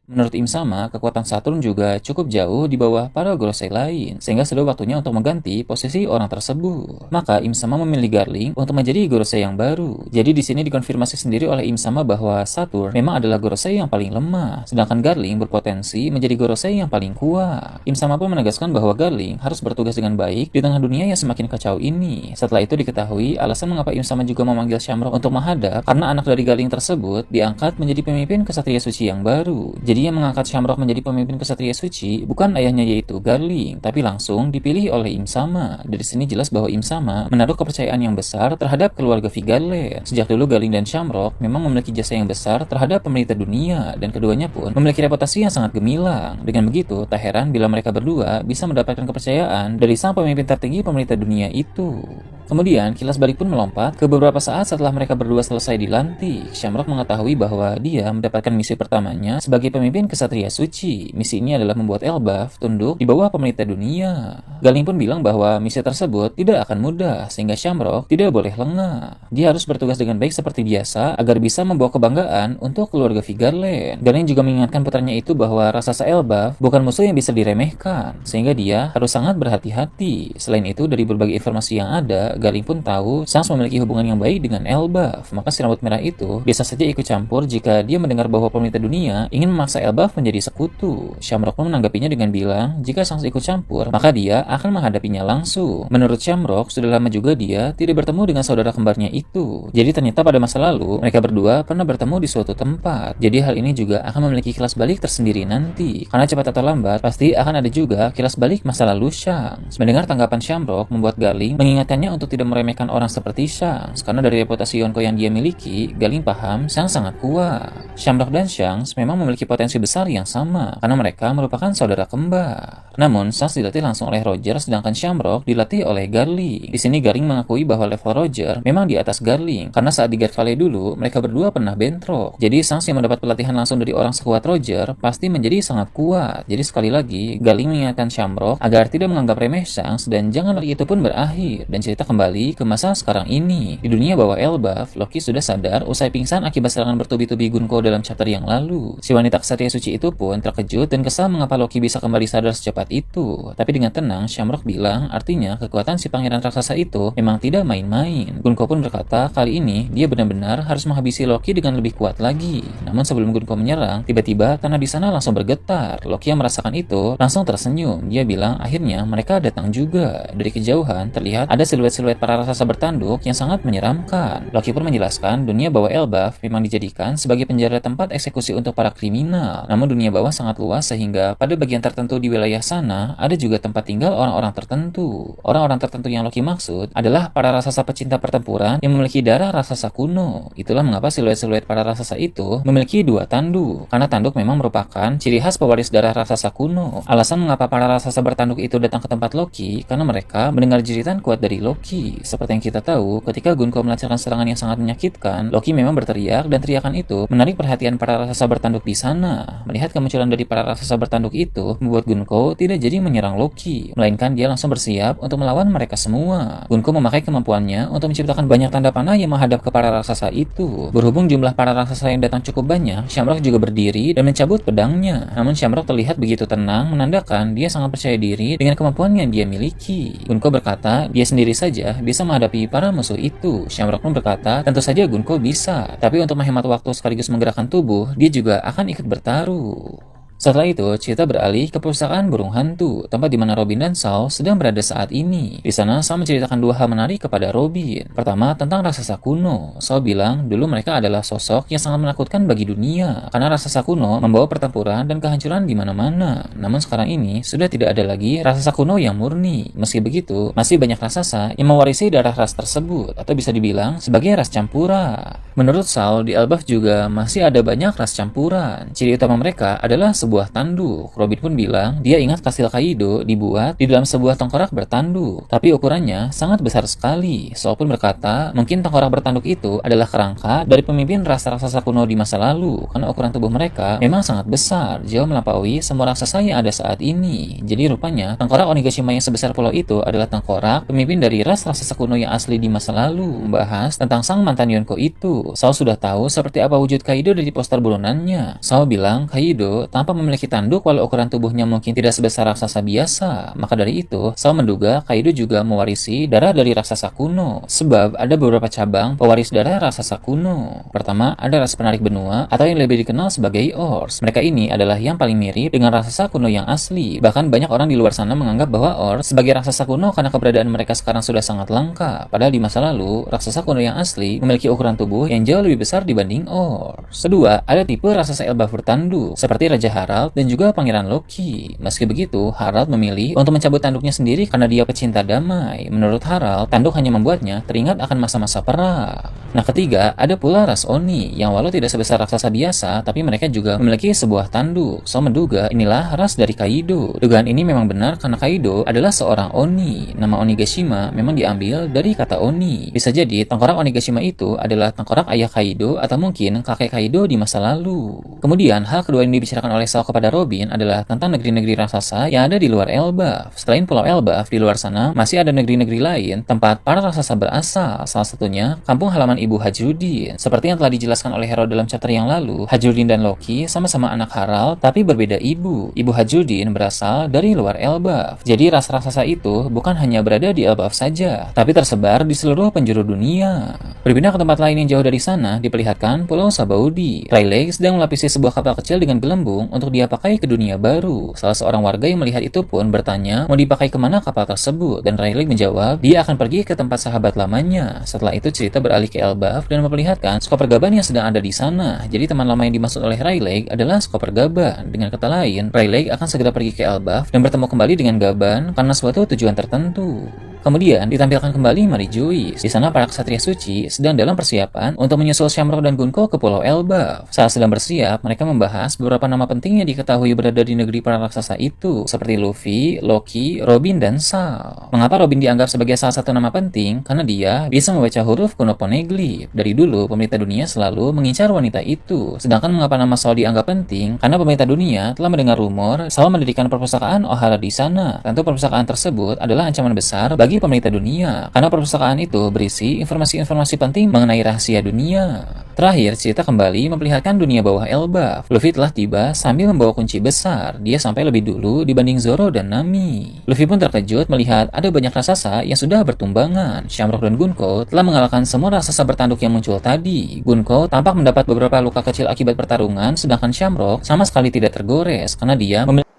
Menurut Im Sama, kekuatan Saturn juga cukup jauh di bawah para Gorosei lain, sehingga sudah waktunya untuk mengganti posisi orang tersebut. Maka Im Sama memilih Garling untuk menjadi Gorosei yang baru. Jadi di sini dikonfirmasi sendiri oleh Im Sama bahwa Saturn memang adalah Gorosei yang paling lemah, sedangkan Garling berpotensi menjadi Gorosei yang paling kuat. Im Sama pun menegaskan bahwa Garling harus bertugas dengan baik di tengah dunia yang semakin kacau ini. Setelah itu diketahui alasan mengapa Im Sama juga memanggil Shamrock untuk menghadap, karena anak dari Garling tersebut diangkat menjadi pemimpin kesatria suci yang baru. Jadi yang mengangkat Shamrock menjadi pemimpin kesatria suci bukan ayahnya yaitu Garling, tapi langsung dipilih oleh Im Sama. Dari sini jelas bahwa Im Sama menaruh kepercayaan yang besar terhadap keluarga Vigarland. Sejak dulu Garling dan Shamrock memang memiliki jasa yang besar terhadap pemerintah dunia, dan keduanya pun memiliki reputasi yang sangat gemilang. Dengan begitu, tak heran bila mereka berdua bisa mendapatkan kepercayaan dari sang pemimpin tertinggi pemerintah dunia itu. Kemudian, kilas balik pun melompat ke beberapa saat setelah mereka berdua selesai dilantik. Shamrock mengetahui bahwa dia mendapatkan misi pertamanya sebagai pemimpin kesatria suci. Misi ini adalah membuat Elbaf tunduk di bawah pemerintah dunia. Garling pun bilang bahwa misi tersebut tidak akan mudah, sehingga Shamrock tidak boleh lengah. Dia harus bertugas dengan baik seperti biasa agar bisa membawa kebanggaan untuk keluarga Vigarland. Garling juga mengingatkan putranya itu bahwa raksasa Elbaf bukan musuh yang bisa diremehkan, sehingga dia harus sangat berhati-hati. Selain itu, dari berbagai informasi yang ada, Garling pun tahu Sans memiliki hubungan yang baik dengan Elbaf. Maka si rambut merah itu biasa saja ikut campur jika dia mendengar bahwa pemerintah dunia ingin memaksa Elbaf menjadi sekutu. Shamrock pun menanggapinya dengan bilang, jika Sans ikut campur, maka dia akan menghadapinya langsung. Menurut Shamrock, sudah lama juga dia tidak bertemu dengan saudara kembarnya itu. Jadi ternyata pada masa lalu, mereka berdua pernah bertemu di suatu tempat. Jadi hal ini juga akan memiliki kilas balik tersendiri nanti. Karena cepat atau lambat, pasti akan ada juga kilas balik masa lalu Shanks. Mendengar tanggapan Shamrock membuat Garling mengingatkannya untuk tidak meremehkan orang seperti Shanks. Karena dari reputasi Yonko yang dia miliki, Garling paham Shanks sangat kuat. Shamrock dan Shanks memang memiliki potensi besar yang sama, karena mereka merupakan saudara kembar. Namun, Shanks dilatih langsung oleh Roger, sedangkan Shamrock dilatih oleh Garling. Di sini Garling mengakui bahwa level Roger memang di atas Garling, karena saat di Guard Valley dulu, mereka berdua pernah bentrok. Jadi, Shanks yang mendapat pelatihan langsung dari orang sekuat Roger, pasti menjadi sangat kuat. Jadi sekali lagi, Garling mengingatkan Shamrock agar tidak menganggap remeh Shanks, dan jangan itu pun berakhir, dan cerita kembali ke masa sekarang ini. Di dunia bawah Elbaf, Loki sudah sadar usai pingsan akibat serangan bertubi-tubi Gunko dalam chapter yang lalu. Si wanita kesatria suci itu pun terkejut dan kesal mengapa Loki bisa kembali sadar secepat itu. Tapi dengan tenang, Shamrock bilang artinya kekuatan si pangeran raksasa itu memang tidak main-main. Gunko pun berkata kali ini dia benar-benar harus menghabisi Loki dengan lebih kuat lagi. Namun sebelum Gunko menyerang, tiba-tiba tanah di sana langsung bergetar. Loki yang merasakan itu langsung tersenyum. Dia bilang akhirnya mereka datang juga. Dari kejauhan terlihat ada siluet-siluet para raksasa bertanduk yang sangat menyeramkan. Loki pun menjelaskan dunia bawah Elbaf memang dijadikan sebagai penjara tempat eksekusi untuk para kriminal. Namun dunia bawah sangat luas sehingga pada bagian tertentu di wilayah sana ada juga tempat tinggal orang-orang tertentu. Orang-orang tertentu yang Loki maksud adalah para raksasa pecinta pertempuran yang memiliki darah raksasa kuno. Itulah mengapa siluet-siluet para raksasa itu memiliki dua tanduk. Karena tanduk memang merupakan ciri khas pewaris darah raksasa kuno. Alasan mengapa para raksasa bertanduk itu datang ke tempat Loki karena mereka mendengar jeritan kuat dari Loki. Seperti yang kita tahu, ketika Gunko melancarkan serangan yang sangat menyakitkan, Loki memang berteriak dan teriakan itu menarik perhatian para raksasa bertanduk di sana. Melihat kemunculan dari para raksasa bertanduk itu membuat Gunko tidak jadi menyerang Loki, melainkan dia langsung bersiap untuk melawan mereka semua. Gunko memakai kemampuannya untuk menciptakan banyak tanda panah yang menghadap ke para raksasa itu. Berhubung jumlah para raksasa yang datang cukup banyak, Shamrock juga berdiri dan mencabut pedangnya. Namun Shamrock terlihat begitu tenang, menandakan dia sangat percaya diri dengan kemampuan yang dia miliki. Gunko berkata dia sendiri saja bisa menghadapi para musuh itu. Shamrock pun berkata tentu saja Gunko bisa, tapi untuk menghemat waktu sekaligus menggerakkan tubuh, dia juga akan ikut bertaruh. Setelah itu, cerita beralih ke perpustakaan burung hantu, tempat di mana Robin dan Saul sedang berada saat ini. Di sana, Saul menceritakan dua hal menarik kepada Robin. Pertama, tentang raksasa kuno. Saul bilang, dulu mereka adalah sosok yang sangat menakutkan bagi dunia, karena raksasa kuno membawa pertempuran dan kehancuran di mana-mana. Namun sekarang ini, sudah tidak ada lagi raksasa kuno yang murni. Meski begitu, masih banyak raksasa yang mewarisi darah ras tersebut, atau bisa dibilang sebagai ras campura. Menurut Saul, di Elbaf juga masih ada banyak ras campuran. Ciri utama mereka adalah sebuah sebuah tanduk. Robin pun bilang dia ingat kastil Kaido dibuat di dalam sebuah tengkorak bertanduk, tapi ukurannya sangat besar sekali. Sol pun berkata mungkin tengkorak bertanduk itu adalah kerangka dari pemimpin rasa raksasa kuno di masa lalu, karena ukuran tubuh mereka memang sangat besar, jauh melampaui semua raksasa yang ada saat ini. Jadi rupanya tengkorak Onigashima yang sebesar pulau itu adalah tengkorak pemimpin dari ras raksasa kuno yang asli di masa lalu. Membahas tentang sang mantan Yonko itu, Sao sudah tahu seperti apa wujud Kaido dari poster burunannya. Sao bilang Kaido tanpa memiliki tanduk walau ukuran tubuhnya mungkin tidak sebesar raksasa biasa. Maka dari itu, Sao menduga Kaido juga mewarisi darah dari raksasa kuno, sebab ada beberapa cabang pewaris darah raksasa kuno. Pertama, ada ras penarik benua atau yang lebih dikenal sebagai Ors. Mereka ini adalah yang paling mirip dengan raksasa kuno yang asli. Bahkan banyak orang di luar sana menganggap bahwa Ors sebagai raksasa kuno karena keberadaan mereka sekarang sudah sangat langka. Padahal di masa lalu, raksasa kuno yang asli memiliki ukuran tubuh yang jauh lebih besar dibanding Ors. Kedua, ada tipe raksasa Elbaf bertanduk seperti Raja Harald dan juga Pangeran Loki. Meski begitu, Harald memilih untuk mencabut tanduknya sendiri karena dia pecinta damai. Menurut Harald, tanduk hanya membuatnya teringat akan masa-masa perang. Nah, ketiga, ada pula ras Oni yang walau tidak sebesar raksasa biasa, tapi mereka juga memiliki sebuah tanduk. So menduga inilah ras dari Kaido. Dugaan ini memang benar karena Kaido adalah seorang Oni. Nama Onigashima memang diambil dari kata Oni. Bisa jadi tengkorak Onigashima itu adalah tengkorak ayah Kaido atau mungkin kakek Kaido di masa lalu. Kemudian, hal kedua yang dibicarakan oleh Sao kepada Robin adalah tentang negeri-negeri raksasa yang ada di luar Elbaf. Selain Pulau Elbaf, di luar sana masih ada negeri-negeri lain tempat para raksasa berasal. Salah satunya kampung halaman ibu Hajrudin. Seperti yang telah dijelaskan oleh Hero dalam chapter yang lalu, Hajrudin dan Loki sama-sama anak Harald tapi berbeda ibu. Ibu Hajrudin berasal dari luar Elbaf. Jadi ras raksasa itu bukan hanya berada di Elbaf saja, tapi tersebar di seluruh penjuru dunia. Berpindah ke tempat lain yang jauh dari sana, diperlihatkan Pulau Sabaudi. Rayleigh sedang melapisi sebuah kapal kecil dengan gelembung untuk dia pakai ke dunia baru. Salah seorang warga yang melihat itu pun bertanya mau dipakai kemana kapal tersebut, dan Rayleigh menjawab dia akan pergi ke tempat sahabat lamanya. Setelah itu cerita beralih ke Elbaf dan memperlihatkan Skopper Gaban yang sedang ada di sana. Jadi teman lama yang dimaksud oleh Rayleigh adalah Skopper Gaban. Dengan kata lain, Rayleigh akan segera pergi ke Elbaf dan bertemu kembali dengan Gaban karena suatu tujuan tertentu. Kemudian ditampilkan kembali Mary Joyce. Di sana para ksatria suci sedang dalam persiapan untuk menyusul Shamrock dan Gunko ke Pulau Elbaf. Saat sedang bersiap, mereka membahas beberapa nama penting yang diketahui berada di negeri para raksasa itu, seperti Luffy, Loki, Robin, dan Sao. Mengapa Robin dianggap sebagai salah satu nama penting? Karena dia bisa membaca huruf kuno Poneglyph. Dari dulu, pemerintah dunia selalu mengincar wanita itu. Sedangkan mengapa nama Sao dianggap penting? Karena pemerintah dunia telah mendengar rumor Sao mendirikan perpustakaan Ohara di sana. Tentu perpustakaan tersebut adalah ancaman besar bagi pemerintah dunia, karena perpustakaan itu berisi informasi-informasi penting mengenai rahasia dunia. Terakhir, cerita kembali memperlihatkan dunia bawah Elbaf. Luffy telah tiba sambil membawa kunci besar. Dia sampai lebih dulu dibanding Zoro dan Nami. Luffy pun terkejut melihat ada banyak raksasa yang sudah bertumbangan. Shamrock dan Gunko telah mengalahkan semua raksasa bertanduk yang muncul tadi. Gunko tampak mendapat beberapa luka kecil akibat pertarungan, sedangkan Shamrock sama sekali tidak tergores karena dia memiliki